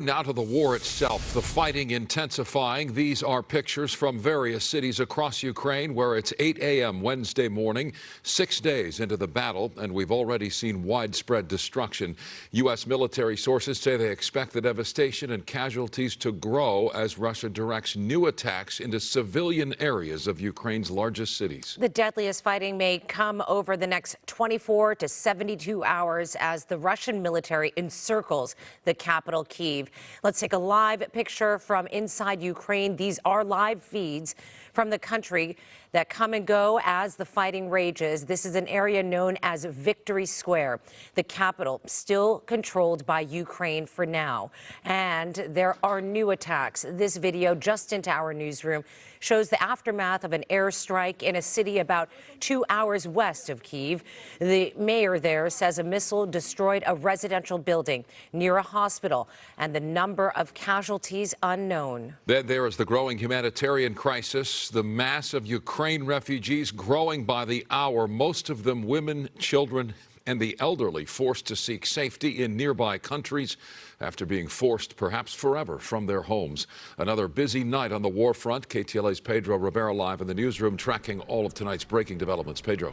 Now to the war itself, the fighting intensifying. These are pictures from various cities across Ukraine where it's 8 a.m. Wednesday morning, 6 days into the battle, and we've already seen widespread destruction. U.S. military sources say they expect the devastation and casualties to grow as Russia directs new attacks into civilian areas of Ukraine's largest cities. The deadliest fighting may come over the next 24 to 72 hours as the Russian military encircles the capital, Kyiv. Let's take a live picture from inside Ukraine. These are live feeds from the country that come and go as the fighting rages. This is an area known as Victory Square, the capital still controlled by Ukraine for now. And there are new attacks. This video just into our newsroom shows the aftermath of an airstrike in a city about 2 hours west of Kyiv. The mayor there says a missile destroyed a residential building near a hospital, and the number of casualties unknown. Then there is the growing humanitarian crisis, the mass of Ukraine refugees growing by the hour, most of them women, children, and the elderly forced to seek safety in nearby countries after being forced, perhaps forever, from their homes. Another busy night on the war front. KTLA's Pedro Rivera live in the newsroom tracking all of tonight's breaking developments. Pedro.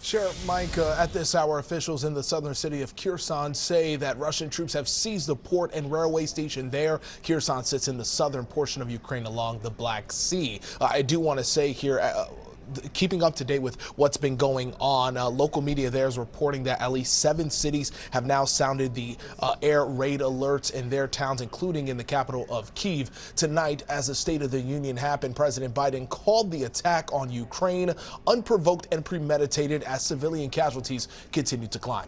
Sure, Mike, at this hour, officials in the southern city of Kherson say that Russian troops have seized the port and railway station there. Kherson sits in the southern portion of Ukraine along the Black Sea. I do want to say here, keeping up to date with what's been going on, local media there is reporting that at least 7 cities have now sounded the air raid alerts in their towns, including in the capital of Kyiv. Tonight, as the State of the Union happened, President Biden called the attack on Ukraine unprovoked and premeditated as civilian casualties continue to climb.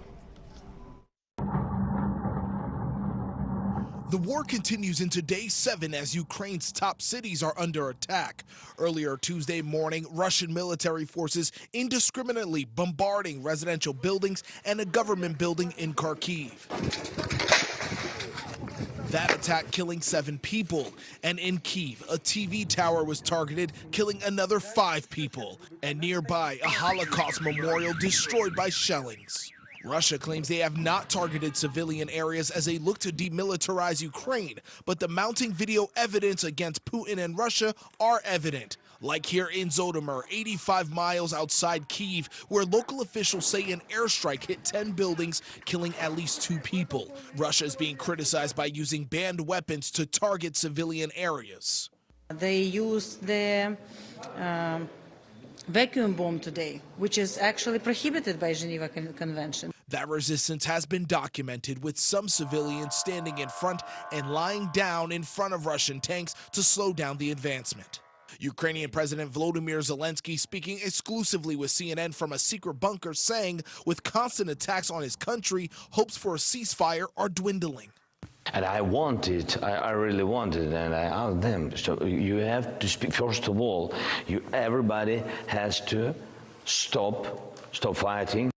The war continues into day 7 as Ukraine's top cities are under attack. Earlier Tuesday morning, Russian military forces indiscriminately bombarding residential buildings and a government building in Kharkiv. That attack killing 7 people. And in Kyiv, a TV tower was targeted, killing another 5 people. And nearby, a Holocaust memorial destroyed by shellings. Russia claims they have not targeted civilian areas as they look to demilitarize Ukraine, but the mounting video evidence against Putin and Russia are evident. Like here in Zhytomyr, 85 miles outside Kyiv, where local officials say an airstrike hit 10 buildings, killing at least 2 people. Russia is being criticized by using banned weapons to target civilian areas. They used the vacuum bomb today, which is actually prohibited by Geneva Convention. That resistance has been documented, with some civilians standing in front and lying down in front of Russian tanks to slow down the advancement. Ukrainian President Volodymyr Zelensky speaking exclusively with CNN from a secret bunker, saying with constant attacks on his country, hopes for a ceasefire are dwindling. And I want it, I really want it, and I asked them, so you have to speak, first of all, everybody has to stop fighting.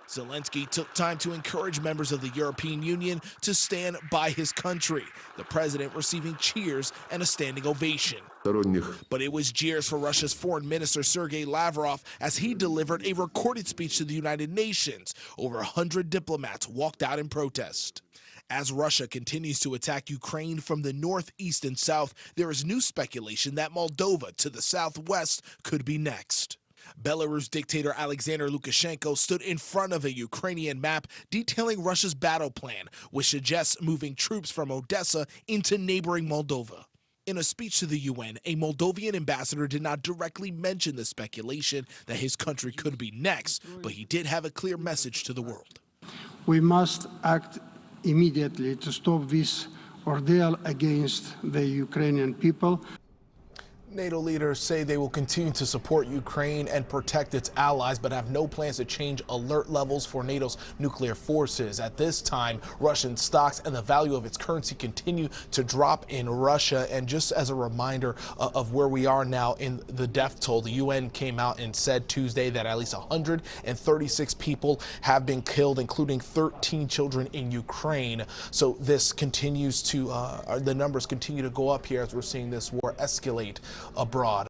Zelensky took time to encourage members of the European Union to stand by his country, the president receiving cheers and a standing ovation. But it was jeers for Russia's foreign minister Sergei Lavrov as he delivered a recorded speech to the United Nations. Over 100 diplomats walked out in protest. As Russia continues to attack Ukraine from the north, east, and south, there is new speculation that Moldova to the southwest could be next. Belarus dictator Alexander Lukashenko stood in front of a Ukrainian map detailing Russia's battle plan, which suggests moving troops from Odessa into neighboring Moldova. In a speech to the UN, a Moldovan ambassador did not directly mention the speculation that his country could be next, but he did have a clear message to the world. We must act immediately to stop this ordeal against the Ukrainian people. NATO leaders say they will continue to support Ukraine and protect its allies, but have no plans to change alert levels for NATO's nuclear forces. At this time, Russian stocks and the value of its currency continue to drop in Russia. And just as a reminder of where we are now in the death toll, the UN came out and said Tuesday that at least 136 people have been killed, including 13 children in Ukraine. So this continues to, the numbers continue to go up here as we're seeing this war escalate abroad.